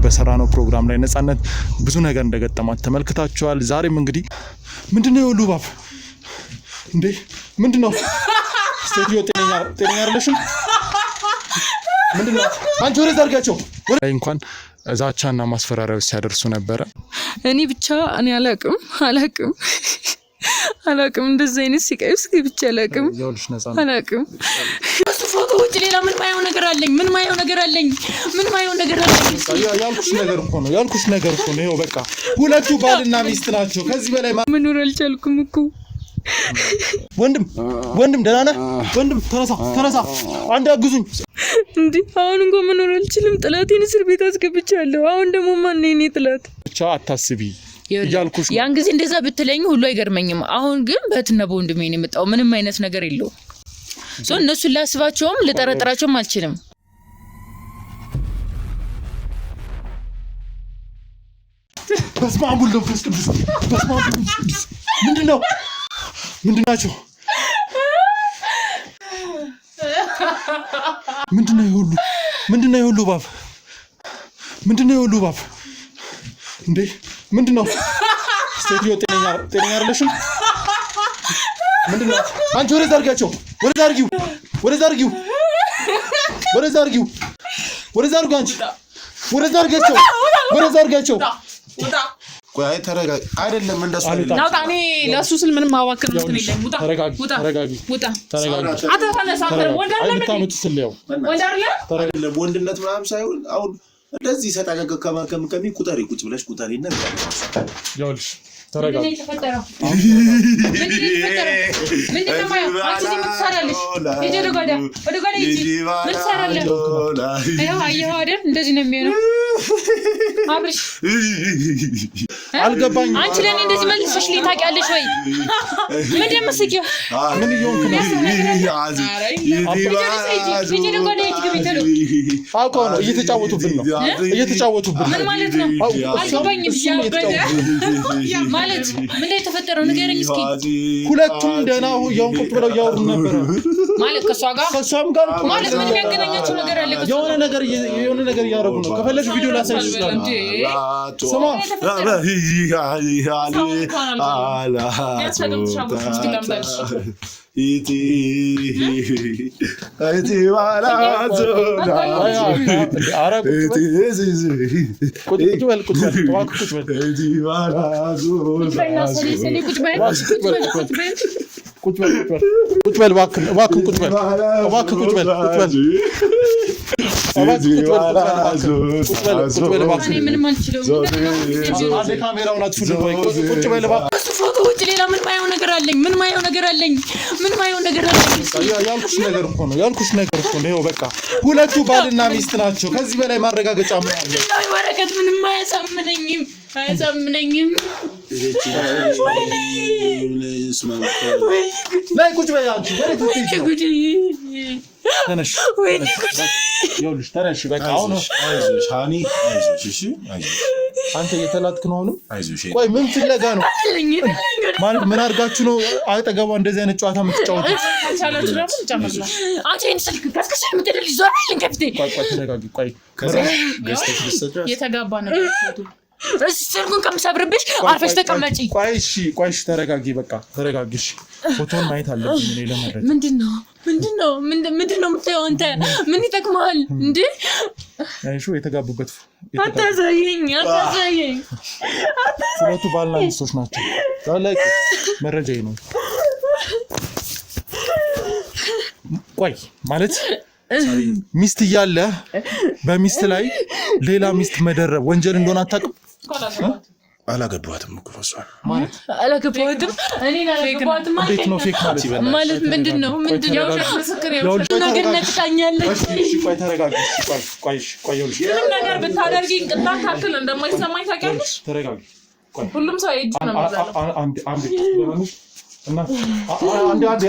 በሰራነው ፕሮግራም ላይ ነፃነት ብዙ ነገር እንደገጠማት ተመልክታችኋል። ዛሬም እንግዲህ ምንድነው የሁሉ ባብ እንዴ? ምንድነው ሴትዮ ጤነኛ አይደለሽም? ምንድነው አንቺ ወሬ ዘርጋቸው ወሬ እንኳን ዛቻና ማስፈራሪያዎች ሲያደርሱ ነበረ። እኔ ብቻ አላቅም እንደዚህ አይነት ሲቀይ ውስጥ ብቻ አላቅም። እሱ ፎቶ ውጭ ሌላ ምን ማየው ነገር አለኝ? ያልኩሽ ነገር እኮ ነው። ይኸው በቃ ሁለቱ ባልና ሚስት ናቸው። ከዚህ በላይ መኖር አልቻልኩም እኮ። ወንድም ደህና ነህ? ወንድም ተነሳ አንድ አግዙኝ። እንዴ አሁን እንኳን መኖር አልችልም። ጥላቴን እስር ቤት አስገብቻለሁ። አሁን ደግሞ ማን ነው የኔ ጥላት? ብቻ አታስቢ ያልኩሽ። ያን ጊዜ እንደዛ ብትለኝ ሁሉ አይገርመኝም። አሁን ግን በእህትና በወንድሜ ነው የመጣው። ምንም አይነት ነገር የለውም። እነሱን ላስባቸውም ልጠረጥራቸውም አልችልም። በስመ አብ ወወልድ ወመንፈስ ቅዱስ። ምንድናቸው? ምንድነው የሁሉ ባብ? እንዴ ምንድነው? ሴትዮ ጤነኛ አይደለሽም? ምንድነው አንቺ ወሬ ዘርጋቸው ወሬ ዘርጋቸው ቆይ ተረጋጋ። አይደለም እንደሱ አይደለም። ናውጣኔ ለሱ ስል ምንም ማዋከል ነው የለም። ውጣ ወንድነት ምናምን ሳይሆን አሁን እንደዚህ ሰጣቀቀ ከማከም ቁጠሪ ቁጭ ብለሽ ቁጠሪና ያውልሽ ተረጋጋ። ምንድነው ማየው? አንቺ ምን ትሰራለሽ? ወደ ጓዳ ምን ትሰራለሽ? አየኸው አይደል? እንደዚህ ነው የሚሆነው። አብርሽ አልገባኝም። አንቺ ለኔ እንደዚህ መልሰሽ ታውቂያለሽ ወይ? ምን ደምስኪው? ምን ይሆንክ ነው? አውቀው ነው እየተጫወቱብን ነው። ምን ማለት ነው? አልገባኝም። ማለት ምን ላይ ተፈጠረው ንገረኝ እስኪ። ሁለቱም ደህና ያውን ቁጭ ብለው ያወሩ ነበር ማለት ከሷም ጋር ማለት ምን የሚያገናኛቸው ነገር አለ? የሆነ ነገር ያደረጉ ነው። ከፈለሽ ቪዲዮ ላሳይሽ ይችላል። ስማ ቁጭ በል እባክህ ቁጭ በል ምንም አልችልም። ካሜራውን አትፍልም ወይ? ቁጭ በል እባክህ። እሱ ፎቶ ውጭ ሌላ ምን ማየው ነገር አለኝ? ያልኩሽ ነገር እኮ ነው። ይኸው በቃ ሁለቱ ባልና ሚስት ናቸው። ከዚህ በላይ ማረጋገጫ ምን አለ? ወረቀት ምንም አያሳምነኝም። ላይ ቁጭ በይ አንቺ። ተነሽ በቃ አሁን አይዞሽ ሃኒ አይዞሽ። እሺ አንተ እየተላጥክ ነው አሁንም? ቆይ ምን ፍለጋ ነው ማለት? ምን አድርጋችሁ ነው አጠገቧ እንደዚህ አይነት ጨዋታ የምትጫወቱት? አንቺ ስልክ ከስከሽ የምትደልሽ ዞር በይልኝ ከፊቴ። ቆይ ተረጋጊ። ቆይ የተጋባ ነገር ፎቶ ስልኩን ከምሰብርብሽ አርፈሽ ተቀመጪ። ቆይ እሺ ተረጋጊ። በቃ ተረጋጊ። እሺ ፎቶን ማየት አለብኝ እኔ ለመረጃ። ምንድነው የምታየው አንተ? ምን ይጠቅማል እንዴ? አይሹ የተጋቡበት አታሳየኝ። ሁለቱ ባልና ሚስቶች ናቸው። ታላቅ መረጃዬ ነው። ቆይ ማለት ሚስት እያለ በሚስት ላይ ሌላ ሚስት መደረብ ወንጀል እንደሆነ አታውቅም? አላገባትም እኮ እሷ ማለት አላገባትም። እኔ አላገባትም ማለት እንዴት ነው? ፌክ ማለት ምንድነው? ምስክር ነው ነገር ነጥቃኛለች። እሺ ቆይ ተረጋጊ። ቆይ ምንም ነገር ብታደርጊ ቅጣት ታክል እንደማይሰማኝ ታውቂያለሽ። ተረጋጊ። ቆይ ሁሉም ሰው እጅ ነው የሚዘለው።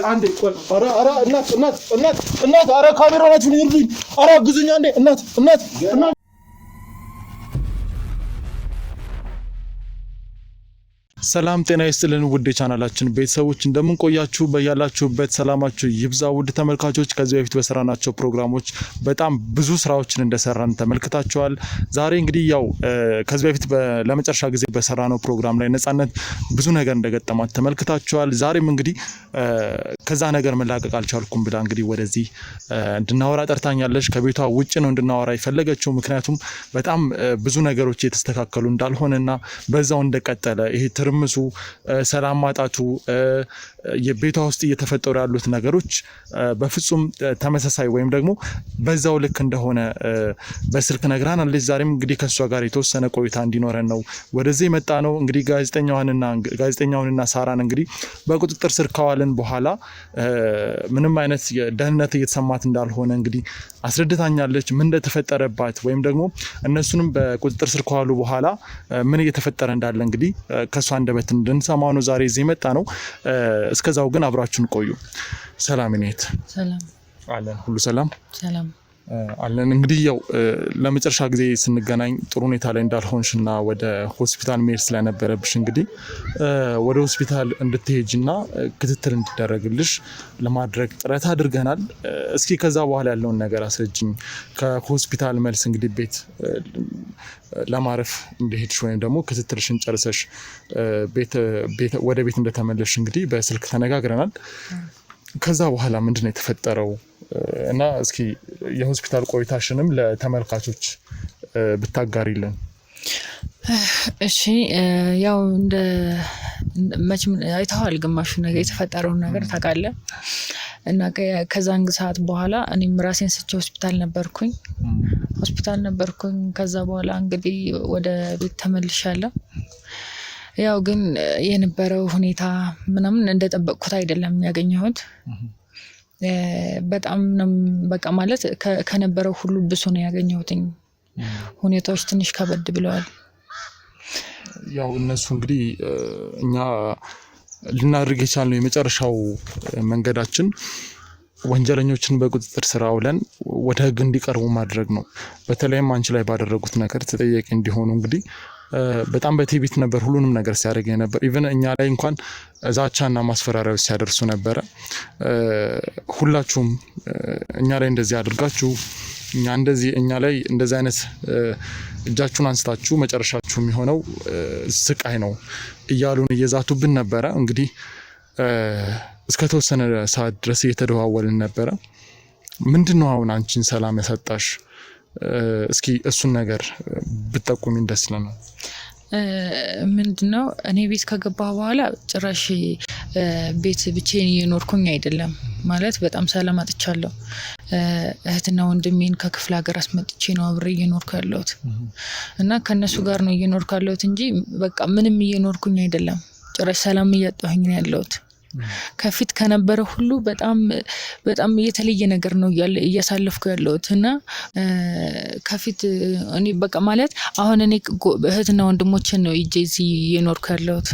አንዴ ቆይ። ኧረ እናት ኧረ ካሜራዎቹን ይርዱኝ። ኧረ አግዙኝ አንዴ እናት ሰላም ጤና ይስጥልን ውድ ቻናላችን ቤተሰቦች እንደምን ቆያችሁ በያላችሁበት ሰላማችሁ ይብዛ ውድ ተመልካቾች ከዚህ በፊት በሰራናቸው ፕሮግራሞች በጣም ብዙ ስራዎችን እንደሰራን ተመልክታችኋል ዛሬ እንግዲህ ያው ከዚህ በፊት ለመጨረሻ ጊዜ በሰራነው ፕሮግራም ላይ ነጻነት ብዙ ነገር እንደገጠማት ተመልክታችኋል ዛሬም እንግዲህ ከዛ ነገር መላቀቅ አልቻልኩም ብላ እንግዲህ ወደዚህ እንድናወራ ጠርታኛለች ከቤቷ ውጪ ነው እንድናወራ ይፈልገችው ምክንያቱም በጣም ብዙ ነገሮች የተስተካከሉ እንዳልሆነና በዛው እንደቀጠለ ይሄ ትርምሱ ሰላም ማጣቱ የቤቷ ውስጥ እየተፈጠሩ ያሉት ነገሮች በፍጹም ተመሳሳይ ወይም ደግሞ በዛው ልክ እንደሆነ በስልክ ነግራናለች ዛሬም እንግዲህ ከሷ ጋር የተወሰነ ቆይታ እንዲኖረን ነው ወደዚህ መጣ ነው እንግዲህ ጋዜጠኛውንና ሳራን እንግዲህ በቁጥጥር ስር ካዋልን በኋላ ምንም አይነት ደህንነት እየተሰማት እንዳልሆነ እንግዲህ አስረድታኛለች ምን እንደተፈጠረባት ወይም ደግሞ እነሱንም በቁጥጥር ስር ካዋሉ በኋላ ምን እየተፈጠረ እንዳለ እንግዲህ ከሷ አንደበት እንድንሰማ ነው ዛሬ እዚህ መጣ ነው እስከዛው ግን አብራችሁን ቆዩ ሰላም ኔት ሰላም አለን ሁሉ ሰላም አለን እንግዲህ ያው ለመጨረሻ ጊዜ ስንገናኝ ጥሩ ሁኔታ ላይ እንዳልሆንሽና ወደ ሆስፒታል መሄድ ስለነበረብሽ እንግዲህ ወደ ሆስፒታል እንድትሄጂና ክትትል እንዲደረግልሽ ለማድረግ ጥረት አድርገናል እስኪ ከዛ በኋላ ያለውን ነገር አስረጅኝ ከሆስፒታል መልስ እንግዲህ ቤት ለማረፍ እንደሄድሽ ወይም ደግሞ ክትትልሽን ጨርሰሽ ወደ ቤት እንደተመለስሽ እንግዲህ በስልክ ተነጋግረናል ከዛ በኋላ ምንድነው የተፈጠረው እና እስኪ የሆስፒታል ቆይታሽንም ለተመልካቾች ብታጋሪልን እሺ ያው እንደ መቼም አይተዋል ግማሹ ነገር የተፈጠረው ነገር ታውቃለህ እና ከዛን ሰዓት በኋላ እኔም ራሴን ስቼ ሆስፒታል ነበርኩኝ ከዛ በኋላ እንግዲህ ወደ ቤት ተመልሻለሁ ያው ግን የነበረው ሁኔታ ምናምን እንደጠበቅኩት አይደለም ያገኘሁት በጣም በቃ ማለት ከነበረው ሁሉ ብሶ ነው ያገኘሁትኝ ሁኔታዎች ትንሽ ከበድ ብለዋል ያው እነሱ እንግዲህ እኛ ልናደርግ የቻልነው የመጨረሻው መንገዳችን ወንጀለኞችን በቁጥጥር ስር አውለን ወደ ህግ እንዲቀርቡ ማድረግ ነው በተለይም አንቺ ላይ ባደረጉት ነገር ተጠያቂ እንዲሆኑ እንግዲህ በጣም በቲቪት ነበር ሁሉንም ነገር ሲያደርግ ነበር ኢቭን እኛ ላይ እንኳን ዛቻና ማስፈራሪያዎች ሲያደርሱ ነበር ሁላችሁም እኛ ላይ እንደዚህ አድርጋችሁ እኛ ላይ እንደዚህ አይነት እጃችሁን አንስታችሁ መጨረሻችሁ የሚሆነው ስቃይ ነው እያሉን እየዛቱብን ነበር እንግዲህ እስከ ተወሰነ ሰዓት ድረስ እየተደዋወልን ነበር ምንድነው አሁን አንቺን ሰላም ያሳጣሽ እስኪ እሱን ነገር ብትጠቁሚን ደስ ይለናል ምንድነው እኔ ቤት ከገባሁ በኋላ ጭራሽ ቤት ብቻዬን እየኖርኩኝ አይደለም ማለት በጣም ሰላም አጥቻለሁ እህትና ወንድሜን ከክፍለ ሀገር አስመጥቼ ነው አብሬ እየኖርኩ ያለሁት እና ከነሱ ጋር ነው እየኖርኩ ያለሁት እንጂ በቃ ምንም እየኖርኩኝ አይደለም ጭራሽ ሰላም እያጣሁኝ ነው ያለሁት ከፊት ከነበረ ሁሉ በጣም የተለየ ነገር ነው እያሳለፍኩ ያለሁት እና ከፊት እኔ በቃ ማለት አሁን እኔ እህትና ወንድሞችን ነው እጄዚ እየኖርኩ ያለሁት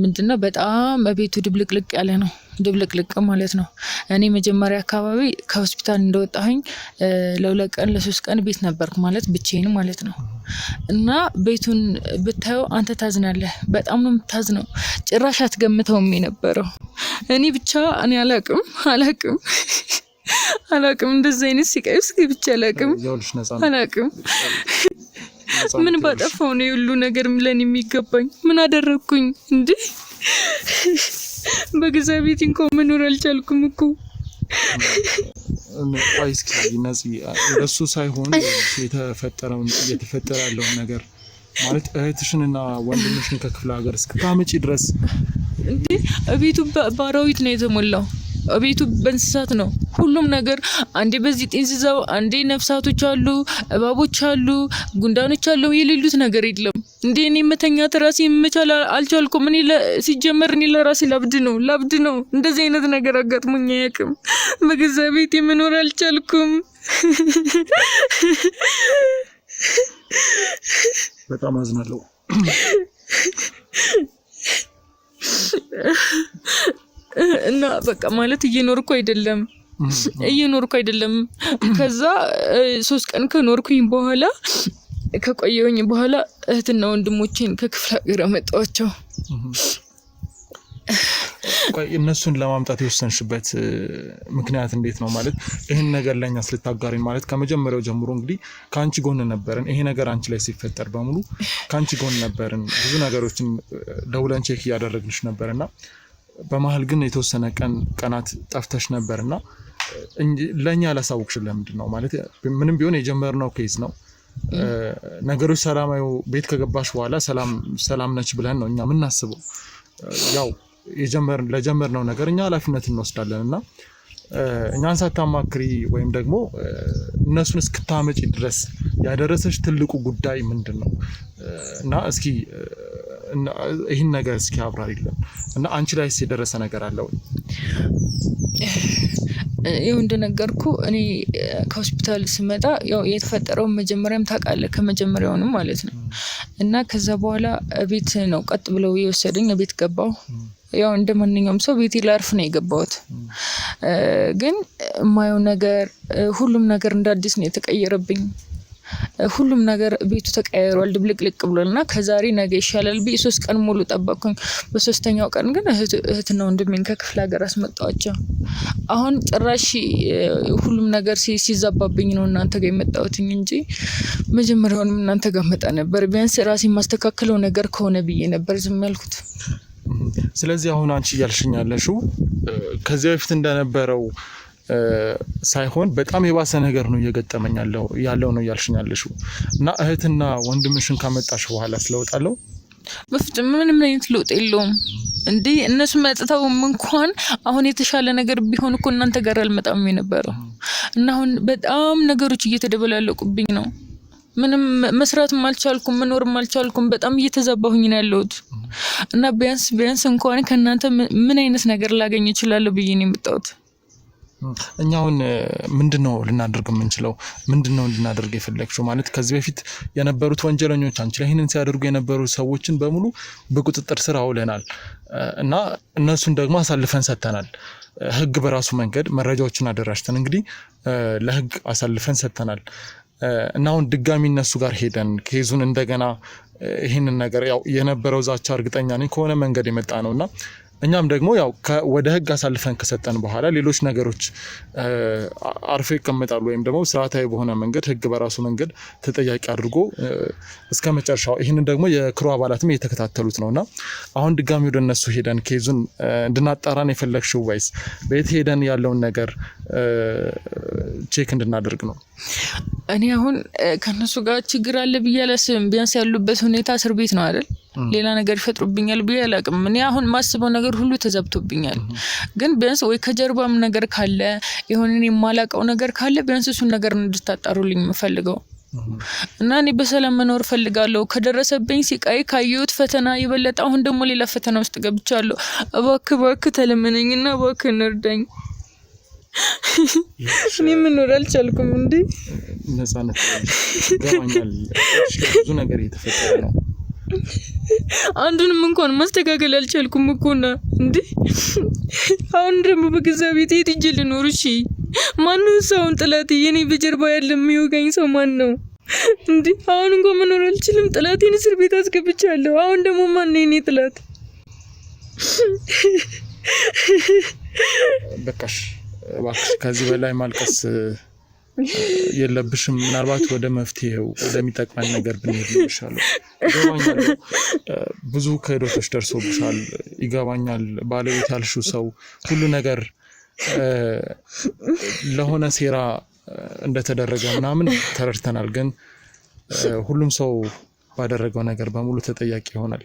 ምንድነው በጣም በቤቱ ድብልቅልቅ ያለ ነው ድብልቅልቅ ማለት ነው እኔ መጀመሪያ አካባቢ ከሆስፒታል እንደወጣሁኝ ለ2 ቀን ለ3 ቀን ቤት ነበርኩ ማለት ብቻዬን ማለት ነው እና ቤቱን ብታየው አንተ ታዝናለህ በጣም ነው የምታዝነው ጭራሽ አትገምተውም የነበረው እኔ ብቻ እኔ አላቅም እንደዚህ አይነት ሲቃይ ውስጥ ብቻ አላቅም ምን ባጠፋው ነው ሁሉ ነገር ምለን የሚገባኝ ምን አደረኩኝ እንዴ በገዛ ቤት እንኳን መኖር አልቻልኩም እኮ ቆይስኪ ነዚህ እሱ ሳይሆን እየተፈጠረ ያለው ነገር ማለት እህትሽንና ወንድምሽን ከክፍለ ሀገር እስከታመጪ ድረስ እንዴ ቤቱ ባራዊት ነው የተሞላው ቤቱ በእንስሳት ነው ሁሉም ነገር አንዴ በዚህ ጥንዝዛው አንዴ ነፍሳቶች አሉ እባቦች አሉ ጉንዳኖች አሉ የሌሉት ነገር የለም እንዴ እኔ መተኛት ራሴ መቻል አልቻልኩም እኔ ሲጀመር እኔ ለራሴ ላብድ ነው እንደዚህ አይነት ነገር አጋጥሞኝ አያውቅም በገዛ ቤቴ መኖር አልቻልኩም በጣም አዝናለሁ እና በቃ ማለት እየኖርኩ አይደለም ከዛ 3 ቀን ከኖርኩኝ በኋላ ከቆየሁኝ በኋላ እህትና ወንድሞቼን ከክፍለ ሀገር አመጣኋቸው። ቆይ እነሱን ለማምጣት የወሰንሽበት ምክንያት እንዴት ነው? ማለት ይሄን ነገር ለኛ ስለታጋሪን ማለት ከመጀመሪያው ጀምሮ እንግዲህ ካንቺ ጎን ነበርን። ይሄ ነገር አንቺ ላይ ሲፈጠር በሙሉ ካንቺ ጎን ነበርን። ብዙ ነገሮችን ደውለን ቼክ እያደረግንሽ ነበርና በመሀል ግን የተወሰነ ቀናት ጠፍተሽ ነበርና ለኛ ያላሳወቅሽን ለምንድን ነው? ማለት ምንም ቢሆን የጀመርነው ኬዝ ነው። ነገሮች ሰላማዊ ቤት ከገባሽ በኋላ ሰላም ነች ብለን ነው እኛ የምናስበው። ያው ለጀመርነው ነገር እኛ ኃላፊነት እንወስዳለን እና እኛን ሳታማክሪ ወይም ደግሞ እነሱን እስክታመጪ ድረስ ያደረሰሽ ትልቁ ጉዳይ ምንድን ነው? እና እስኪ ይህን ነገር እስኪ አብራሪልን እና አንቺ ላይ የደረሰ ነገር አለ ወይ? ይኸው እንደነገርኩ እኔ ከሆስፒታል ስመጣ ያው የተፈጠረውን መጀመሪያም ታውቃለህ ከመጀመሪያውንም ማለት ነው። እና ከዛ በኋላ ቤት ነው ቀጥ ብለው የወሰደኝ። ቤት ገባሁ። ያው እንደማንኛውም ሰው ቤቴ ላርፍ ነው የገባሁት። ግን የማየው ነገር ሁሉም ነገር እንደ አዲስ ነው የተቀየረብኝ። ሁሉም ነገር ቤቱ ተቀያይሯል፣ ድብልቅልቅ ብሏልና ከዛሬ ነገ ይሻላል ብዬ 3 ቀን ሙሉ ጠበቅኩኝ። በ3ኛው ቀን ግን እህትና ወንድሜን ከክፍለ ሀገር አስመጣኋቸው። አሁን ጭራሽ ሁሉም ነገር ሲዛባብኝ ነው እናንተ ጋር የመጣሁትኝ እንጂ መጀመሪያውንም እናንተ ጋር መጣ ነበር። ቢያንስ ራሴ የማስተካከለው ነገር ከሆነ ብዬ ነበር ዝም ያልኩት። ስለዚህ አሁን አንቺ እያልሽኝ ያለሽው ከዚህ በፊት እንደነበረው ሳይሆን በጣም የባሰ ነገር ነው እየገጠመኝ ያለው ነው እያልሽኝ ያለሽው እና እህትና ወንድምሽን ካመጣሽ በኋላ ስለውጣለው በፍጹም ምንም አይነት ለውጥ የለውም። እንዴ እነሱ መጥተውም እንኳን አሁን የተሻለ ነገር ቢሆን እኮ እናንተ ጋር አልመጣም የነበረው እና አሁን በጣም ነገሮች እየተደበላለቁብኝ ነው። ምንም መስራትም አልቻልኩም፣ መኖርም አልቻልኩም። በጣም እየተዛባሁኝ ነው ያለሁት እና ቢያንስ እንኳን ከእናንተ ምን አይነት ነገር ላገኝ እችላለሁ ብዬ ነው የመጣሁት። እኛ አሁን ምንድነው ልናደርግ የምንችለው? ምንድነው እንድናደርግ የፈለግሽው? ማለት ከዚህ በፊት የነበሩት ወንጀለኞች አንቺ ላይ ይህንን ሲያደርጉ የነበሩ ሰዎችን በሙሉ በቁጥጥር ስር አውለናል እና እነሱን ደግሞ አሳልፈን ሰጥተናል። ህግ በራሱ መንገድ መረጃዎችን አደራጅተን እንግዲህ ለህግ አሳልፈን ሰጥተናል እና አሁን ድጋሚ እነሱ ጋር ሄደን ኬዙን እንደገና ይህንን ነገር ያው የነበረው ዛቻ እርግጠኛ ነኝ ከሆነ መንገድ የመጣ ነው እና እኛም ደግሞ ያው ወደ ህግ አሳልፈን ከሰጠን በኋላ ሌሎች ነገሮች አርፎ ይቀመጣሉ ወይም ደግሞ ስርዓታዊ በሆነ መንገድ ህግ በራሱ መንገድ ተጠያቂ አድርጎ እስከ መጨረሻው ይህንን ደግሞ የክሩ አባላትም እየተከታተሉት ነውና አሁን ድጋሚ ወደ እነሱ ሄደን ኬዙን እንድናጣራን የፈለግሽው ወይስ ቤት ሄደን ያለውን ነገር ቼክ እንድናደርግ ነው? እኔ አሁን ከነሱ ጋር ችግር አለ ብዬ አላስብም። ቢያንስ ያሉበት ሁኔታ እስር ቤት ነው አይደል? ሌላ ነገር ይፈጥሩብኛል ብዬ አላቅም። እኔ አሁን ማስበው ነገር ሁሉ ተዘብቶብኛል። ግን ቢያንስ ወይ ከጀርባም ነገር ካለ የሆነ እኔ የማላቀው ነገር ካለ ቢያንስ እሱን ነገር እንድታጣሩልኝ የምፈልገው እና እኔ በሰላም መኖር ፈልጋለሁ። ከደረሰብኝ ሲቃይ ካየሁት ፈተና የበለጠ አሁን ደግሞ ሌላ ፈተና ውስጥ ገብቻለሁ። እባክህ ተለመነኝና እባክህ እርዳኝ። እኔ መኖር አልቻልኩም። እንዴ ነፃነት ገባኛል። ብዙ ነገር እየተፈጠረ ነው። አንዱንም እንኳን ማስተካከል አልቻልኩም እኮና እንዴ አሁን ደግሞ በገዛ ቤቴ ሄጄ ልኖር? እሺ ማነው ሰውን ጥላት የኔ በጀርባ ያለ የሚወጋኝ ሰው ማን ነው እንዴ? አሁን እንኳን መኖር አልችልም። ጥላቴን እስር ቤት አስገብቻለሁ። አሁን ደግሞ ማን ነው የኔ ጥላት? በቃሽ እባክሽ፣ ከዚህ በላይ ማልቀስ የለብሽም። ምናልባት ወደ መፍትሄው ወደሚጠቅመን ነገር ብንሄድ ይሻላል። ይገባኛል፣ ብዙ ክህደቶች ደርሶብሻል። ይገባኛል። ባለቤት ያልሽው ሰው ሁሉ ነገር ለሆነ ሴራ እንደተደረገ ምናምን ተረድተናል። ግን ሁሉም ሰው ባደረገው ነገር በሙሉ ተጠያቂ ይሆናል።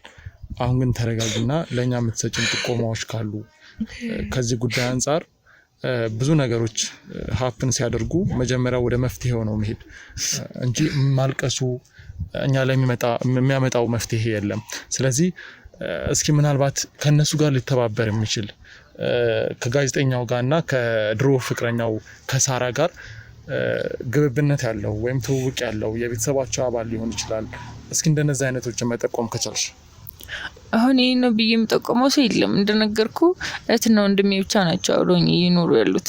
አሁን ግን ተረጋጊና ለእኛ የምትሰጭን ጥቆማዎች ካሉ ከዚህ ጉዳይ አንጻር ብዙ ነገሮች ሀፕን ሲያደርጉ መጀመሪያ ወደ መፍትሄው ነው መሄድ እንጂ ማልቀሱ እኛ ላይ የሚያመጣው መፍትሄ የለም። ስለዚህ እስኪ ምናልባት ከነሱ ጋር ሊተባበር የሚችል ከጋዜጠኛው ጋርና ከድሮ ፍቅረኛው ከሳራ ጋር ግብብነት ያለው ወይም ትውውቅ ያለው የቤተሰባቸው አባል ሊሆን ይችላል። እስኪ እንደነዚህ አይነቶችን መጠቆም ከቻልሽ። አሁን ይሄ ነው ብዬ የምጠቆመው ሰው የለም። እንደነገርኩ እህትና ወንድሜ ብቻ ናቸው አብረውኝ እየኖሩ ያሉት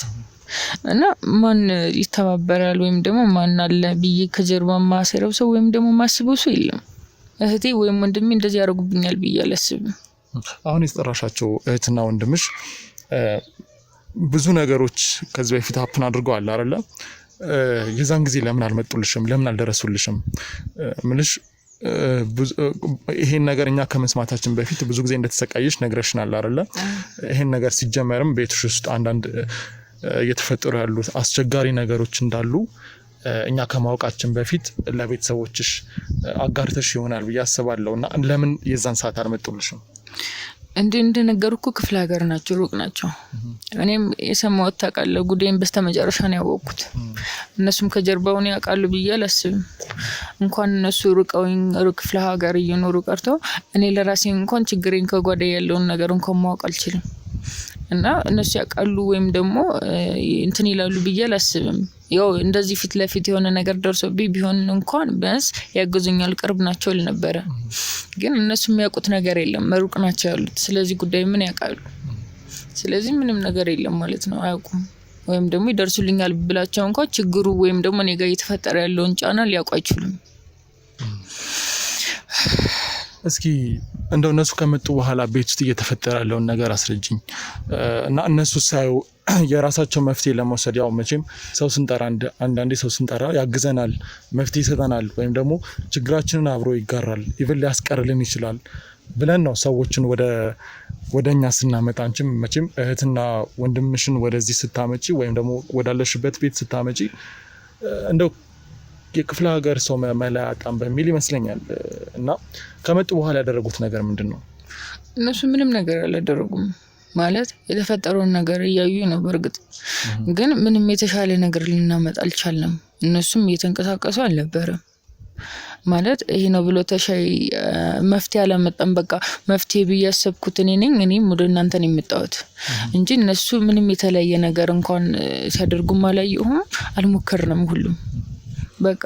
እና ማን ይተባበራል ወይም ደግሞ ማን አለ ብዬ ከጀርባ ማሰረው ሰው ወይም ደግሞ ማስበው ሰው የለም። እህቴ ወይም ወንድሜ እንደዚህ ያደርጉብኛል ብዬ አላስብም። አሁን የጠራሻቸው እህትና ወንድምሽ ብዙ ነገሮች ከዚህ በፊት ሀፕን አድርገዋል አይደለ? የዛን ጊዜ ለምን አልመጡልሽም? ለምን አልደረሱልሽም? ምንሽ ይሄን ነገር እኛ ከመስማታችን በፊት ብዙ ጊዜ እንደተሰቃየሽ ነግረሽናል አይደለ? ይሄን ነገር ሲጀመርም ቤትሽ ውስጥ አንዳንድ እየተፈጠሩ ያሉ አስቸጋሪ ነገሮች እንዳሉ እኛ ከማወቃችን በፊት ለቤተሰቦችሽ አጋርተሽ ይሆናል ብዬ አስባለሁና ለምን የዛን ሰዓት አልመጡልሽም? እንደነገርኩ ክፍለ ሀገር ናቸው፣ ሩቅ ናቸው። እኔም የሰማሁት ታውቃለህ ጉዳይን በስተመጨረሻ ነው ያወቅኩት። እነሱም ከጀርባውን ያውቃሉ ብዬ አላስብም። እንኳን እነሱ ሩቀውኝ ሩቅ ክፍለ ሀገር እየኖሩ ቀርተው እኔ ለራሴ እንኳን ችግሬን ከጓዳ ያለውን ነገር እንኳን ማወቅ አልችልም። እና እነሱ ያውቃሉ ወይም ደግሞ እንትን ይላሉ ብዬ አላስብም። ያው እንደዚህ ፊት ለፊት የሆነ ነገር ደርሶብኝ ቢሆን እንኳን ቢያንስ ያገዙኛል፣ ቅርብ ናቸው ልነበረ። ግን እነሱ የሚያውቁት ነገር የለም፣ ሩቅ ናቸው ያሉት። ስለዚህ ጉዳይ ምን ያውቃሉ? ስለዚህ ምንም ነገር የለም ማለት ነው፣ አያውቁም። ወይም ደግሞ ይደርሱልኛል ብላቸው እንኳን ችግሩ ወይም ደግሞ እኔ ጋር እየተፈጠረ ያለውን ጫና ሊያውቁ አይችሉም። እስኪ እንደው እነሱ ከመጡ በኋላ ቤት ውስጥ እየተፈጠረ ያለውን ነገር አስረጅኝ እና እነሱ ሳዩ የራሳቸው መፍትሄ ለመውሰድ ያው መቼም ሰው ስንጠራ አንዳንዴ ሰው ስንጠራ ያግዘናል፣ መፍትሄ ይሰጠናል፣ ወይም ደግሞ ችግራችንን አብሮ ይጋራል፣ ኢቭን ሊያስቀርልን ይችላል ብለን ነው ሰዎችን ወደኛ ስናመጣ። አንቺም መቼም እህትና ወንድምሽን ወደዚህ ስታመጪ ወይም ደግሞ ወዳለሽበት ቤት ስታመጪ እንደው የክፍለ ሀገር ሰው መላጣም በሚል ይመስለኛል። እና ከመጡ በኋላ ያደረጉት ነገር ምንድን ነው? እነሱ ምንም ነገር አላደረጉም። ማለት የተፈጠረውን ነገር እያዩ ነው። በእርግጥ ግን ምንም የተሻለ ነገር ልናመጣ አልቻልንም። እነሱም እየተንቀሳቀሱ አልነበረም። ማለት ይሄ ነው ብሎ ተሻይ መፍትሄ አላመጣም። በቃ መፍትሄ ብዬ ያሰብኩት እኔም ወደ እናንተ ነው የመጣሁት እንጂ እነሱ ምንም የተለየ ነገር እንኳን ሲያደርጉም አላየሁም፣ አልሞከርንም ሁሉም በቃ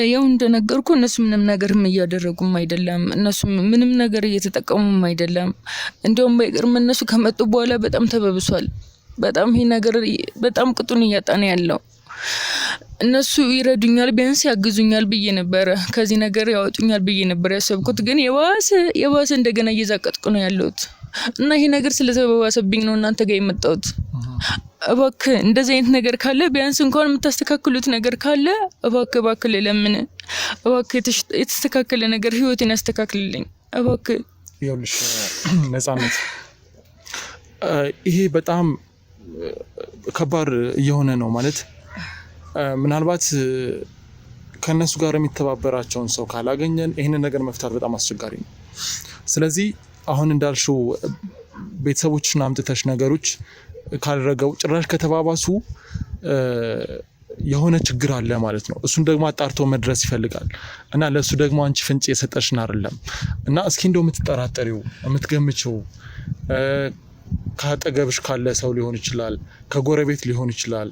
ያው እንደነገርኩ እነሱ ምንም ነገርም እያደረጉም አይደለም። እነሱ ምንም ነገር እየተጠቀሙም አይደለም። እንደውም በይቅርም እነሱ ከመጡ በኋላ በጣም ተበብሷል። በጣም ይሄ ነገር በጣም ቅጡን እያጣነ ያለው። እነሱ ይረዱኛል ቢያንስ ያግዙኛል ብዬ ነበረ፣ ከዚህ ነገር ያወጡኛል ብዬ ነበር ያሰብኩት። ግን የባሰ እንደገና እየዛቀጥኩ ነው ያለሁት እና ይሄ ነገር ስለተበባሰብኝ ነው እናንተ ጋር የመጣሁት። እባክህ እንደዚህ አይነት ነገር ካለ ቢያንስ እንኳን የምታስተካክሉት ነገር ካለ እባክህ ለምን እባክህ የተስተካከለ ነገር ህይወቴን ያስተካክልልኝ እባክህ። ይኸውልሽ ነፃነት፣ ይሄ በጣም ከባድ እየሆነ ነው ማለት ምናልባት ከነሱ ጋር የሚተባበራቸውን ሰው ካላገኘን ይህንን ነገር መፍታት በጣም አስቸጋሪ ነው። ስለዚህ አሁን እንዳልሽው ቤተሰቦችና አምጥተሽ ነገሮች ካልረገው ጭራሽ ከተባባሱ የሆነ ችግር አለ ማለት ነው። እሱን ደግሞ አጣርቶ መድረስ ይፈልጋል እና ለሱ ደግሞ አንቺ ፍንጭ የሰጠሽን አይደለም እና እስኪ እንደው የምትጠራጠሪው የምትገምችው ካጠገብሽ ካለ ሰው ሊሆን ይችላል፣ ከጎረቤት ሊሆን ይችላል።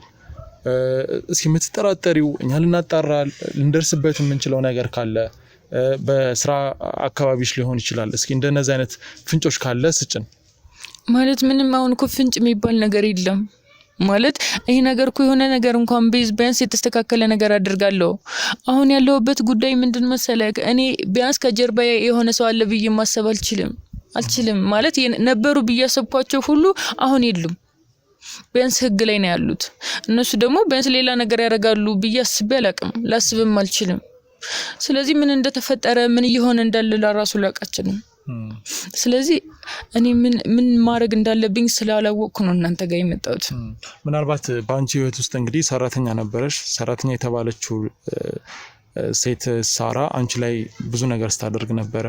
እስኪ የምትጠራጠሪው እኛ ልናጣራ ልንደርስበት የምንችለው ነገር ካለ በስራ አካባቢሽ ሊሆን ይችላል። እስኪ እንደነዚህ አይነት ፍንጮች ካለ ስጭን። ማለት ምንም አሁን እኮ ፍንጭ የሚባል ነገር የለም። ማለት ይሄ ነገር እኮ የሆነ ነገር እንኳን ቢያንስ የተስተካከለ ነገር አድርጋለሁ። አሁን ያለሁበት ጉዳይ ምንድን መሰለህ? እኔ ቢያንስ ከጀርባ የሆነ ሰው አለ ብዬ ማሰብ አልችልም። ማለት ነበሩ ብዬ ያሰብኳቸው ሁሉ አሁን የሉም። ቢያንስ ህግ ላይ ነው ያሉት። እነሱ ደግሞ ቢያንስ ሌላ ነገር ያደርጋሉ ብዬ አስቤ አላቅም፣ ላስብም አልችልም። ስለዚህ ምን እንደተፈጠረ ምን እየሆነ እንዳለ ለራሱ ላውቃችንም። ስለዚህ እኔ ምን ማድረግ እንዳለብኝ ስላላወቅኩ ነው እናንተ ጋር የመጣሁት። ምናልባት በአንቺ ህይወት ውስጥ እንግዲህ ሰራተኛ ነበረሽ። ሰራተኛ የተባለችው ሴት ሳራ አንቺ ላይ ብዙ ነገር ስታደርግ ነበረ።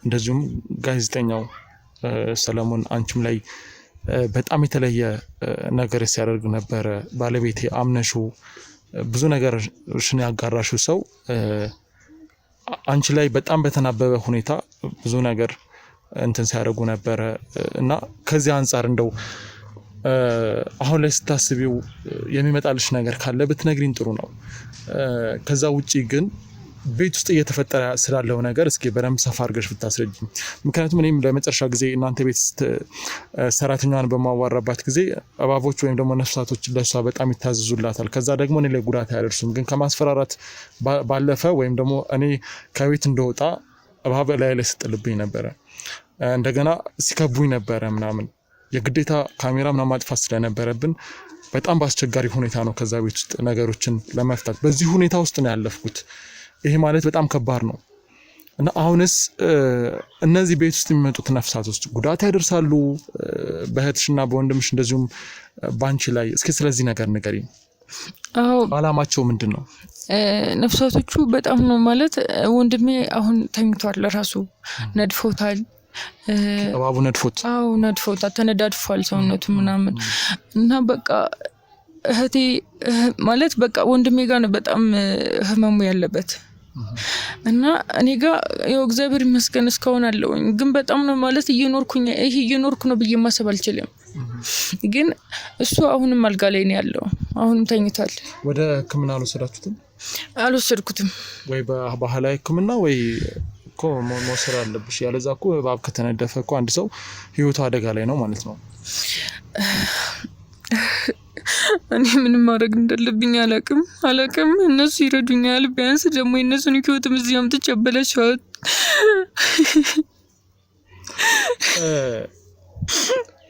እንደዚሁም ጋዜጠኛው ሰለሞን አንቺም ላይ በጣም የተለየ ነገር ሲያደርግ ነበረ። ባለቤቴ አምነሹ ብዙ ነገር ሽን ያጋራሹ ሰው አንቺ ላይ በጣም በተናበበ ሁኔታ ብዙ ነገር እንትን ሲያደርጉ ነበረ እና ከዚህ አንፃር እንደው አሁን ላይ ስታስቢው የሚመጣልሽ ነገር ካለ ብትነግሪን ጥሩ ነው። ከዛ ውጪ ግን ቤት ውስጥ እየተፈጠረ ስላለው ነገር እስኪ በደንብ ሰፋ አድርገሽ ብታስረጅ። ምክንያቱም እኔም ለመጨረሻ ጊዜ እናንተ ቤት ሰራተኛዋን በማዋራባት ጊዜ እባቦች ወይም ደግሞ ነፍሳቶች ለሷ በጣም ይታዘዙላታል። ከዛ ደግሞ እኔ ላይ ጉዳት አያደርሱም፣ ግን ከማስፈራራት ባለፈ ወይም ደግሞ እኔ ከቤት እንደወጣ እባብ ላይ ስጥልብኝ ነበረ። እንደገና ሲከቡኝ ነበረ ምናምን የግዴታ ካሜራ ምናምን ማጥፋት ስለነበረብን በጣም በአስቸጋሪ ሁኔታ ነው ከዛ ቤት ውስጥ ነገሮችን ለመፍታት በዚህ ሁኔታ ውስጥ ነው ያለፍኩት። ይሄ ማለት በጣም ከባድ ነው እና አሁንስ እነዚህ ቤት ውስጥ የሚመጡት ነፍሳቶች ጉዳት ያደርሳሉ በእህትሽና በወንድምሽ እንደዚሁም ባንቺ ላይ? እስኪ ስለዚህ ነገር ንገሪኝ። አላማቸው ምንድን ነው? ነፍሳቶቹ በጣም ነው ማለት ወንድሜ አሁን ተኝቷል፣ ራሱ ነድፎታል። እባቡ ነድፎት? አዎ ነድፎታል፣ ተነዳድፏል ሰውነቱ ምናምን እና በቃ እህቴ ማለት በቃ ወንድሜ ጋር ነው በጣም ህመሙ ያለበት እና እኔ ጋር ያው እግዚአብሔር ይመስገን እስካሁን አለውኝ። ግን በጣም ነው ማለት እየኖርኩ ነው ብዬ ማሰብ አልችልም። ግን እሱ አሁንም አልጋ ላይ ነው ያለው፣ አሁንም ተኝቷል። ወደ ህክምና አልወሰዳችሁትም? አልወሰድኩትም። ወይ በባህላዊ ህክምና ወይ እኮ መውሰድ አለብሽ፣ ያለዛ እኮ እባብ ከተነደፈ እኮ አንድ ሰው ህይወቱ አደጋ ላይ ነው ማለት ነው። እኔ ምንም ማድረግ እንደለብኝ አላቅም። እነሱ ይረዱኛል። ቢያንስ ደግሞ የእነሱን ህይወትም እዚህ አምጥቼ አበላሸዋት።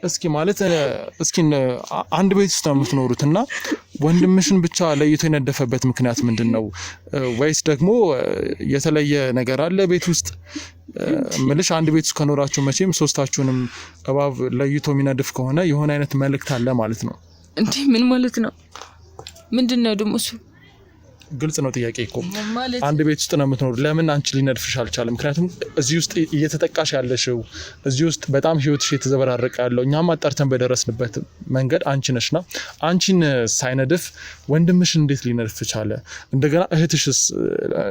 እስኪ ማለት አንድ ቤት ውስጥ ነው የምትኖሩት እና ወንድምሽን ብቻ ለይቶ የነደፈበት ምክንያት ምንድን ነው? ወይስ ደግሞ የተለየ ነገር አለ ቤት ውስጥ? ምልሽ አንድ ቤት ውስጥ ከኖራችሁ መቼም ሶስታችሁንም እባብ ለይቶ የሚነድፍ ከሆነ የሆነ አይነት መልእክት አለ ማለት ነው። እንዴ ምን ማለት ነው? ምንድን ነው ደግሞ እሱ? ግልጽ ነው ጥያቄ እኮ። አንድ ቤት ውስጥ ነው የምትኖሩ፣ ለምን አንቺ ሊነድፍሽ አልቻለም? ምክንያቱም እዚህ ውስጥ እየተጠቃሽ ያለሽው፣ እዚህ ውስጥ በጣም ህይወትሽ የተዘበራረቀ ያለው እኛም አጣርተን በደረስንበት መንገድ አንቺ ነሽና አንቺን ሳይነድፍ ወንድምሽን እንዴት ሊነድፍ ቻለ? እንደገና እህትሽስ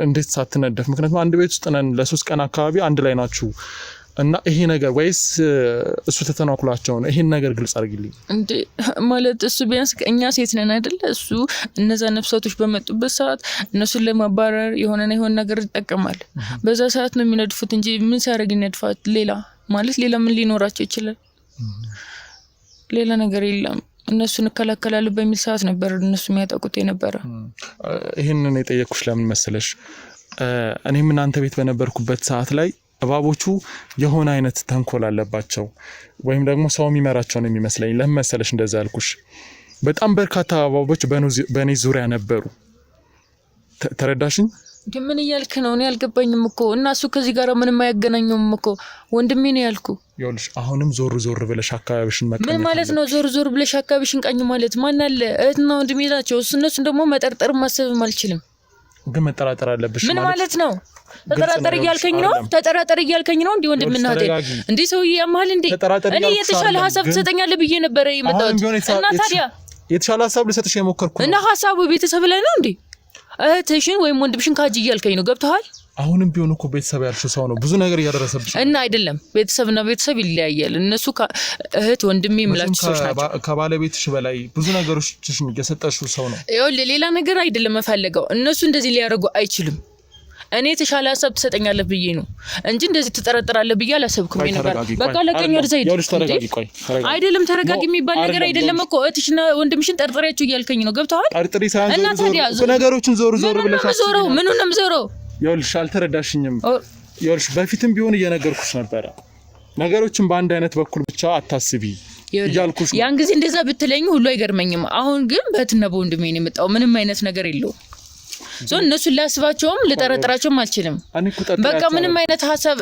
እንዴት ሳትነደፍ? ምክንያቱም አንድ ቤት ውስጥ ነን፣ ለ3 ቀን አካባቢ አንድ ላይ ናችሁ እና ይሄ ነገር ወይስ እሱ ተተናኩላቸው ነው? ይሄን ነገር ግልጽ አድርጊልኝ። እንዴ ማለት እሱ ቢያንስ እኛ ሴት ነን አይደለ? እሱ እነዛ ነፍሳቶች በመጡበት ሰዓት እነሱን ለማባረር የሆነ ነገር ይጠቀማል። በዛ ሰዓት ነው የሚነድፉት እንጂ ምን ሲያደርግ ይነድፋት? ሌላ ምን ሊኖራቸው ይችላል? ሌላ ነገር የለም። እነሱን እከላከላለሁ በሚል ሰዓት ነበር እነሱ የሚያጠቁት የነበረ። ይሄንን የጠየኩሽ ለምን መሰለሽ? እኔም እናንተ ቤት በነበርኩበት ሰዓት ላይ እባቦቹ የሆነ አይነት ተንኮል አለባቸው ወይም ደግሞ ሰው የሚመራቸው ነው የሚመስለኝ። ለምን መሰለሽ እንደዛ ያልኩሽ? በጣም በርካታ እባቦች በእኔ ዙሪያ ነበሩ። ተረዳሽኝ? ምን እያልክ ነው? እኔ አልገባኝም እኮ። እና እሱ ከዚህ ጋር ምንም አያገናኘውም እኮ፣ ወንድሜ ነው ያልኩ። ይኸውልሽ አሁንም ዞር ብለሽ አካባቢሽን መቃኘት። ምን ማለት ነው ዞር ብለሽ አካባቢሽን ቃኝ ማለት? ማን አለ? እህትና ወንድሜ ናቸው። እነሱን ደግሞ መጠርጠር ማሰብም አልችልም። ግን መጠራጠር አለብሽ። ምን ማለት ነው? ተጠራጠር እያልከኝ ነው እንዴ? ወንድምና እህቴ እንዴ ሰውዬ ያማል እንዴ? እኔ የተሻለ ሀሳብ ትሰጠኛለህ ብዬ ነበር የመጣሁት። እና ታዲያ የተሻለ ሀሳብ ልሰጥሽ የሞከርኩት እና ሀሳቡ ቤተሰብ ላይ ነው እንዴ? እህትሽን ወይም ወንድምሽን ካጅ እያልከኝ ነው? ገብቶሃል? አሁንም ቢሆን እኮ ቤተሰብ ያልሽው ሰው ነው ብዙ ነገር እያደረሰብሽ እና አይደለም። ቤተሰብና ቤተሰብ ይለያያል። እነሱ እህት ወንድሜ የምላችሁ ሰዎች ናቸው። ከባለቤትሽ በላይ ብዙ ነገሮችሽን እየሰጠሽው ሰው ነው። ይኸውልህ ሌላ ነገር አይደለም መፈለገው። እነሱ እንደዚህ ሊያደርጉ አይችልም። እኔ የተሻለ ሀሳብ ትሰጠኛለህ ብዬ ነው እንጂ እንደዚህ ትጠረጥራለህ ብዬ አላሰብኩም ነበር። በቃ ለቀኝ ወደ ዘይድ አይደለም። ተረጋጊ የሚባል ነገር አይደለም እኮ። እህትሽና ወንድምሽን ጠርጥሪያቸው እያልከኝ ነው። ገብቶሃል? እና ታዲያ ነገሮችን ዞር ብለሽ ዞረው ምኑንም ዞረው። ይኸውልሽ አልተረዳሽኝም። ይኸውልሽ በፊትም ቢሆን እየነገርኩሽ ነበረ፣ ነገሮችን በአንድ አይነት በኩል ብቻ አታስቢ እያልኩሽ ነው። ያን ጊዜ እንደዛ ብትለኝ ሁሉ አይገርመኝም። አሁን ግን በእህትና በወንድሜ ነው የመጣው። ምንም አይነት ነገር የለውም። እነሱን ላስባቸውም ልጠረጥራቸውም አልችልም። በቃ ምንም አይነት ሀሳብ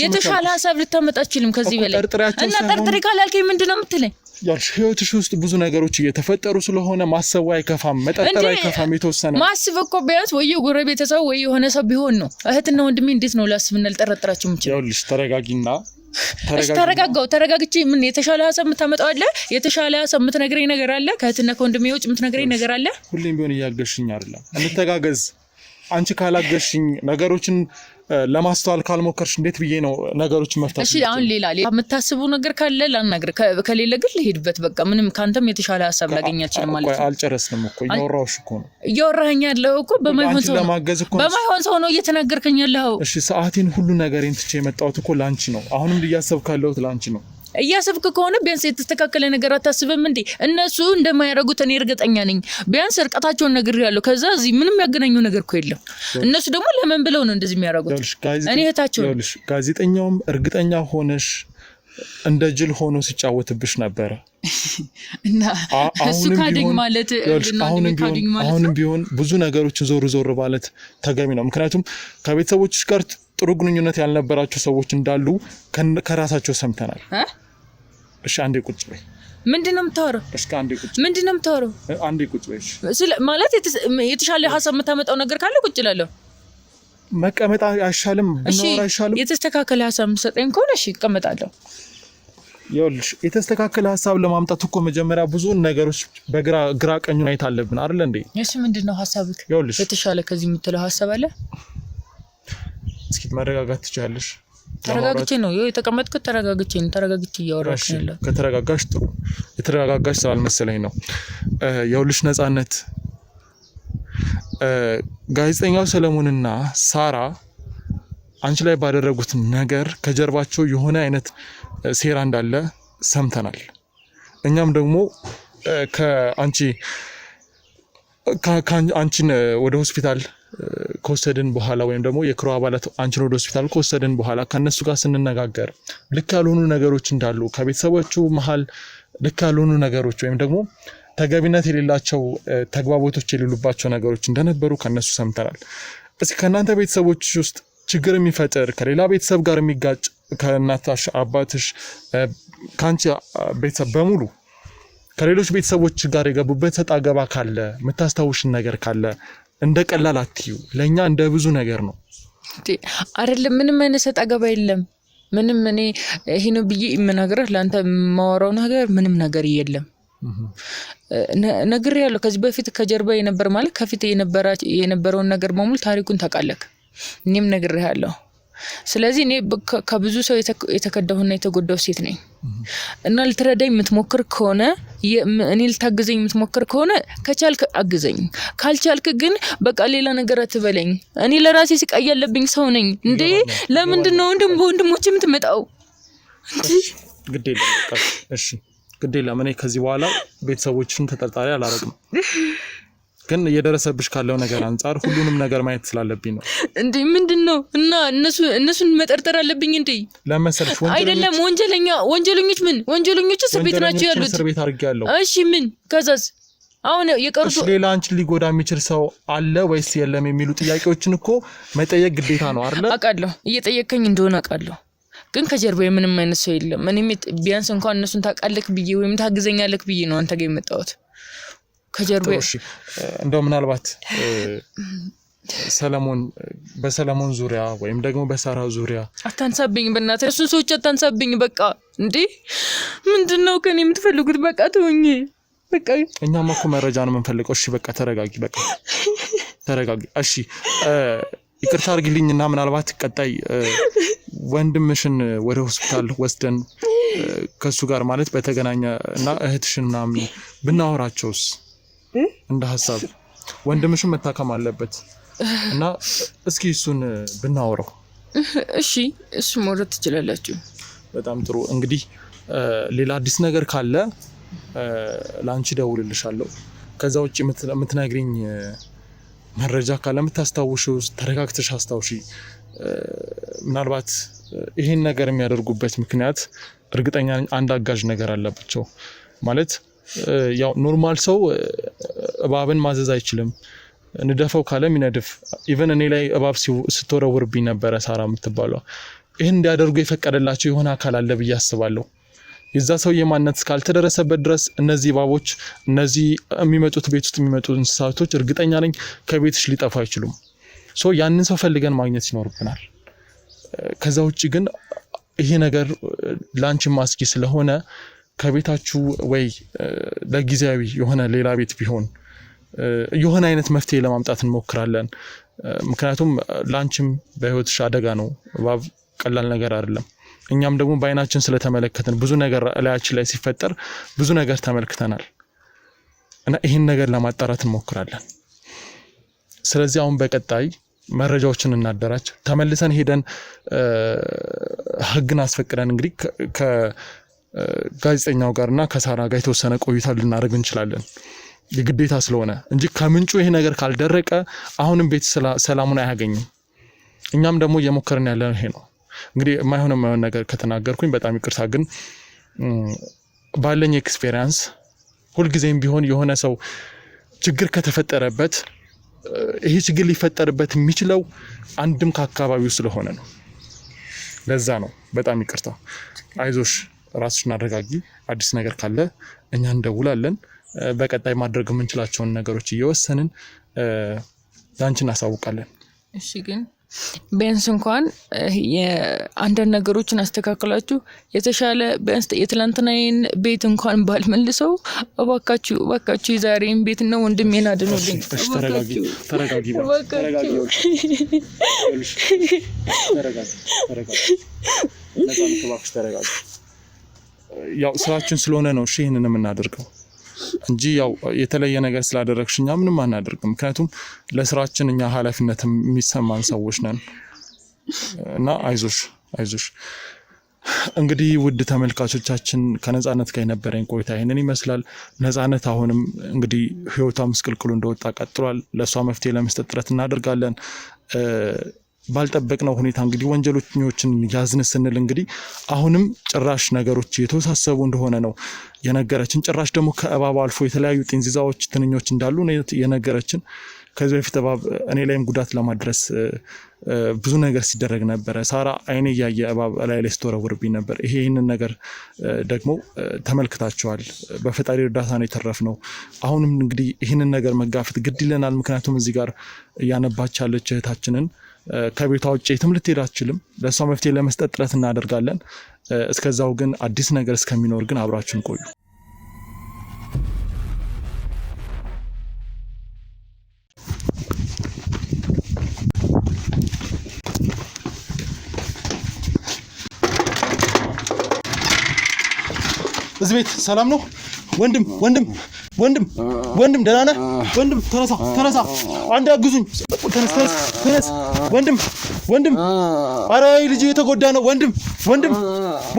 የተሻለ ሀሳብ ልታመጣ አልችልም ከዚህ በላይ። እና ጠርጥሪ ካላልከኝ ምንድነው የምትለኝ? ያልሽ ህይወትሽ ውስጥ ብዙ ነገሮች እየተፈጠሩ ስለሆነ ማሰቡ አይከፋም፣ መጠርጠር አይከፋም። የተወሰነ ማስብ እኮ ቢያንስ ወይ ጎረቤት ሰው ወይ የሆነ ሰው ቢሆን ነው። እህትና ወንድሜ እንዴት ነው ላስብና ልጠረጥራቸው የምችለው? ይኸውልሽ ተረጋጊና ተረጋግቼ ምን የተሻለ ሀሳብ የምታመጣው አለ? የተሻለ ሀሳብ የምትነግረኝ ነገር አለ? ከእህትና ከወንድሜ ውጭ የምትነግረኝ ነገር አለ? ሁሌም ቢሆን እያገሽኝ አይደለም። እንተጋገዝ። አንቺ ካላገሽኝ ነገሮችን ለማስተዋል ካልሞከርሽ እንዴት ብዬ ነው ነገሮችን መፍታት? እሺ አሁን ሌላ የምታስቡ ነገር ካለ ላናግር፣ ከሌለ ግን ልሄድበት። በቃ ምንም ካንተም የተሻለ ሐሳብ ላገኝ አልችልም ማለት ነው። አልጨረስንም እኮ እያወራሁሽ እኮ ነው። እያወራኸኝ ያለው እኮ በማይሆን ሰው ነው እየተናገርከኝ ያለው። እሺ ሰዓቴን ሁሉ ነገሬን ትቼ የመጣሁት እኮ ላንቺ ነው። አሁንም እያሰብክ ያለሁት ላንቺ ነው። እያሰብክ ከሆነ ቢያንስ የተስተካከለ ነገር አታስብም እንዴ? እነሱ እንደማያደርጉት እኔ እርግጠኛ ነኝ። ቢያንስ እርቀታቸውን ነግሬያለሁ። ከዛ እዚህ ምንም ያገናኘው ነገር እኮ የለም። እነሱ ደግሞ ለምን ብለው ነው እንደዚህ የሚያደርጉት? እኔ እህታቸው ነኝ። ጋዜጠኛውም እርግጠኛ ሆነሽ እንደ ጅል ሆኖ ሲጫወትብሽ ነበረ እና እሱ ካደኝ ማለት አሁንም ቢሆን ብዙ ነገሮችን ዞር ማለት ተገቢ ነው። ምክንያቱም ከቤተሰቦችሽ ጋር ጥሩ ግንኙነት ያልነበራቸው ሰዎች እንዳሉ ከራሳቸው ሰምተናል። እሺ አንዴ ቁጭ በይ። ምንድነው የምታወራው? እሺ አንዴ ቁጭ። ምንድነው የምታወራው? አንዴ ቁጭ በይ። ማለት የተሻለ ሐሳብ የምታመጣው ነገር ካለ ቁጭ እላለሁ። መቀመጥ አይሻልም? ብናወራ አይሻልም? የተስተካከለ ሐሳብ የምትሰጠኝ ከሆነ እሺ እቀመጣለሁ። ይኸውልሽ የተስተካከለ ሐሳብ ለማምጣት እኮ መጀመሪያ ብዙ ነገሮች በግራ ቀኙ ማየት አለብን አይደል እንዴ? እሺ ምንድነው ሐሳብክ? ይኸውልሽ የተሻለ ከዚህ የምትለው ሐሳብ አለ? እስኪ መረጋጋት ትችያለሽ? ተረጋግቼ ነው የተቀመጥኩት። ተረጋግቼ እያወራሁ ነው። ከተረጋጋሽ ጥሩ። የተረጋጋሽ ስላልመሰለኝ ነው። ይኸውልሽ ነፃነት፣ ጋዜጠኛው ሰለሞንና ሳራ አንቺ ላይ ባደረጉት ነገር ከጀርባቸው የሆነ አይነት ሴራ እንዳለ ሰምተናል። እኛም ደግሞ አንቺን ወደ ሆስፒታል ከወሰድን በኋላ ወይም ደግሞ የክሩ አባላት አንቺን ወደ ሆስፒታል ከወሰድን በኋላ ከነሱ ጋር ስንነጋገር ልክ ያልሆኑ ነገሮች እንዳሉ፣ ከቤተሰቦቹ መሀል ልክ ያልሆኑ ነገሮች ወይም ደግሞ ተገቢነት የሌላቸው ተግባቦቶች የሌሉባቸው ነገሮች እንደነበሩ ከነሱ ሰምተናል። እስኪ ከእናንተ ቤተሰቦች ውስጥ ችግር የሚፈጥር ከሌላ ቤተሰብ ጋር የሚጋጭ ከእናትሽ አባትሽ ከአንቺ ቤተሰብ በሙሉ ከሌሎች ቤተሰቦች ጋር የገቡበት ሰጣ ገባ ካለ የምታስታውሽን ነገር ካለ እንደ ቀላል አትዩ። ለእኛ እንደ ብዙ ነገር ነው አይደለም። ምንም አይነት ሰጣ ገባ የለም። ምንም እኔ ይሄ ነው ብዬ የምነግርህ ለአንተ የማወራው ነገር ምንም ነገር የለም። ነግሬያለሁ ከዚህ በፊት ከጀርባ የነበር ማለት ከፊት የነበረውን ነገር በሙሉ ታሪኩን ታውቃለህ። እኔም ነግሬያለሁ። ስለዚህ እኔ ከብዙ ሰው የተከዳሁና የተጎዳው ሴት ነኝ እና ልትረዳኝ የምትሞክር ከሆነ እኔ ልታግዘኝ የምትሞክር ከሆነ ከቻልክ አግዘኝ፣ ካልቻልክ ግን በቃ ሌላ ነገር አትበለኝ። እኔ ለራሴ ስቃይ ያለብኝ ሰው ነኝ እንዴ። ለምንድን ነው በወንድሞች የምትመጣው? ግዴ እሺ ግዴ ለምን ከዚህ በኋላ ቤተሰቦችን ተጠርጣሪ አላረግም። ግን እየደረሰብሽ ካለው ነገር አንፃር ሁሉንም ነገር ማየት ስላለብኝ ነው። እንዴ ምንድነው? እና እነሱን መጠርጠር አለብኝ እንዴ? ለመሰልሽ አይደለም ወንጀለኞች ምን ወንጀለኞች እስር ቤት ናቸው ያሉት። እስር ቤት አድርጌያለሁ። እሺ ምን ከዛስ? አሁን የቀሩት ሌላ አንቺን ሊጎዳ የሚችል ሰው አለ ወይስ የለም የሚሉ ጥያቄዎችን እኮ መጠየቅ ግዴታ ነው አይደል? አውቃለሁ፣ እየጠየቀኝ እንደሆነ አውቃለሁ። ግን ከጀርባዬ ምንም አይነት ሰው የለም። እኔም ቢያንስ እንኳን እነሱን ታውቃለህ ብዬ ወይም ታግዘኛለህ ብዬ ነው አንተ ጋር የመጣሁት። ከጀርባዬ እንደው ምናልባት በሰለሞን ዙሪያ ወይም ደግሞ በሳራ ዙሪያ አታንሳብኝ፣ በእናትህ እሱን ሰዎች አታንሳብኝ። በቃ እንዴ ምንድነው ከኔ የምትፈልጉት? በቃ ተወኝ። በቃ እኛማ እኮ መረጃ ነው የምንፈልገው። እሺ በቃ ተረጋጊ፣ በቃ ተረጋጊ። እሺ ይቅርታ አድርጊልኝና ምናልባት ቀጣይ ወንድምሽን ወደ ሆስፒታል ወስደን ከሱ ጋር ማለት በተገናኘ እና እህትሽን ምናምን ብናወራቸውስ እንደ ሀሳብ ወንድምሽን መታከም አለበት እና እስኪ እሱን ብናወራው። እሺ እሱ መውረድ ትችላላችሁ። በጣም ጥሩ። እንግዲህ ሌላ አዲስ ነገር ካለ ለአንቺ ደውልልሻለሁ። ከዛ ውጭ የምትነግሪኝ መረጃ ካለ የምታስታውሽው ተረጋግተሽ አስታውሺ። ምናልባት ይሄን ነገር የሚያደርጉበት ምክንያት እርግጠኛ አንድ አጋዥ ነገር አለባቸው። ማለት ያው ኖርማል ሰው እባብን ማዘዝ አይችልም። ንደፈው ካለ ሚነድፍ። ኢቨን እኔ ላይ እባብ ስትወረውርብኝ ነበረ ሳራ የምትባለው። ይህን እንዲያደርጉ የፈቀደላቸው የሆነ አካል አለ ብዬ አስባለሁ። የዛ ሰው የማንነት እስካልተደረሰበት ድረስ እነዚህ እባቦች፣ እነዚህ የሚመጡት ቤት ውስጥ የሚመጡ እንስሳቶች እርግጠኛ ነኝ ከቤትሽ ሊጠፉ አይችሉም። ያንን ሰው ፈልገን ማግኘት ይኖርብናል። ከዛ ውጭ ግን ይሄ ነገር ላንቺ ማስኪ ስለሆነ ከቤታችሁ ወይ ለጊዜያዊ የሆነ ሌላ ቤት ቢሆን የሆነ አይነት መፍትሄ ለማምጣት እንሞክራለን። ምክንያቱም ላንቺም በህይወትሽ አደጋ ነው እባብ ቀላል ነገር አይደለም እኛም ደግሞ ባይናችን ስለተመለከተን ብዙ ነገር ላያችን ላይ ሲፈጠር ብዙ ነገር ተመልክተናል እና ይሄን ነገር ለማጣራት እንሞክራለን ስለዚህ አሁን በቀጣይ መረጃዎችን እናደራጅ ተመልሰን ሄደን ህግን አስፈቅደን እንግዲህ ከጋዜጠኛው ጋርና ከሳራ ጋር የተወሰነ ቆይታ ልናደርግ እንችላለን የግዴታ ስለሆነ እንጂ ከምንጩ ይሄ ነገር ካልደረቀ አሁንም ቤት ሰላሙን አያገኝም እኛም ደግሞ እየሞከርን ያለነው ይሄ ነው እንግዲህ የማይሆን ነገር ከተናገርኩኝ በጣም ይቅርታ ግን ባለኝ ኤክስፒሪየንስ ሁሉ ጊዜም ቢሆን የሆነ ሰው ችግር ከተፈጠረበት ይሄ ችግር ሊፈጠርበት የሚችለው አንድም ከአካባቢው ስለሆነ ነው ለዛ ነው በጣም ይቅርታ አይዞሽ ራስሽን አረጋጊ አዲስ ነገር ካለ እኛ እንደውላለን በቀጣይ ማድረግ የምንችላቸውን ነገሮች እየወሰንን ዳንችን አሳውቃለን እሺ ግን ቢያንስ እንኳን የአንዳንድ ነገሮችን አስተካክላችሁ የተሻለ ቢያንስ የትላንትናዬን ቤት እንኳን ባልመልሰው እባካችሁ የዛሬን ቤት ነው ወንድሜን አድኑልኝ ተረጋጊ ያው ስራችን ስለሆነ ነው እሺ ይሄንን የምናደርገው እንጂ ያው የተለየ ነገር ስላደረግሽኛ ምንም አናደርግም ምክንያቱም ለስራችን እኛ ኃላፊነት የሚሰማን ሰዎች ነን እና አይዞሽ እንግዲህ ውድ ተመልካቾቻችን ከነጻነት ጋር የነበረን ቆይታ ይሄንን ይመስላል ነጻነት አሁንም እንግዲህ ህይወቷ ምስቅልቅሉ እንደወጣ ቀጥሏል ለሷ መፍትሄ ለመስጠት ጥረት እናደርጋለን ባልጠበቅነው ሁኔታ እንግዲህ ወንጀለኞችን ያዝን ስንል እንግዲህ አሁንም ጭራሽ ነገሮች የተወሳሰቡ እንደሆነ ነው የነገረችን ጭራሽ ደግሞ ከእባብ አልፎ የተለያዩ ጤንዚዛዎች ትንኞች እንዳሉ ነው የነገረችን ከዚህ በፊት እባብ እኔ ላይም ጉዳት ለማድረስ ብዙ ነገር ሲደረግ ነበር ሳራ አይኔ ያየ እባብ ላይ ስተወረወርብኝ ነበር ይሄንን ነገር ደግሞ ተመልክታቸዋል በፈጣሪ እርዳታ ነው የተረፍነው አሁንም እንግዲህ ይሄንን ነገር መጋፈጥ ግድ ይለናል ምክንያቱም እዚህ ጋር ያነባች ያለች እህታችንን ከቤቷ ውጪ ትምልት ሄዳችልም ለሷ መፍትሄ ለመስጠት ጥረት እናደርጋለን እስከዛው ግን አዲስ ነገር እስከሚኖር ግን አብራችሁን ቆዩ እዚህ ቤት ሰላም ነው ወንድም ደህና ነህ ወንድም ተነሳ አንድ አግዙኝ ተነስ ወንድም አረ ልጅ የተጎዳ ነው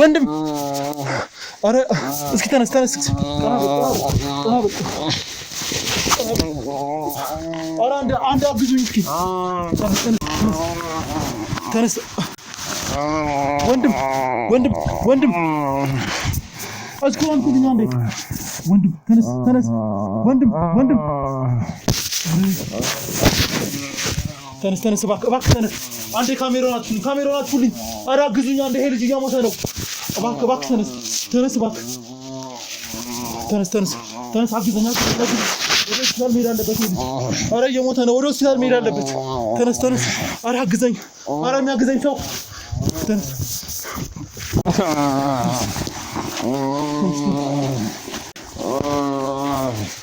ወንድም አረ እስኪ ተነስ አረ አንድ አግዙኝ እስኪ ተነስ ወንድም አስኩራን ኩልኛ እንዴ ወንድም ተነስ ወንድም ተነስ እባክህ ተነስ አንዴ ካሜራውን አጥፉልኝ ኧረ አግዙኝ አንዴ ይሄ ልጅ እያሞተ ነው እባክህ ተነስ እባክህ ተነስ አግዘኛ ወደ ሆስፒታል መሄድ አለበት ኧረ እየሞተ ነው ወደ ሆስፒታል መሄድ አለበት ተነስ ኧረ አግዘኝ ኧረ የሚያግዘኝ ሰው ተነስ Oh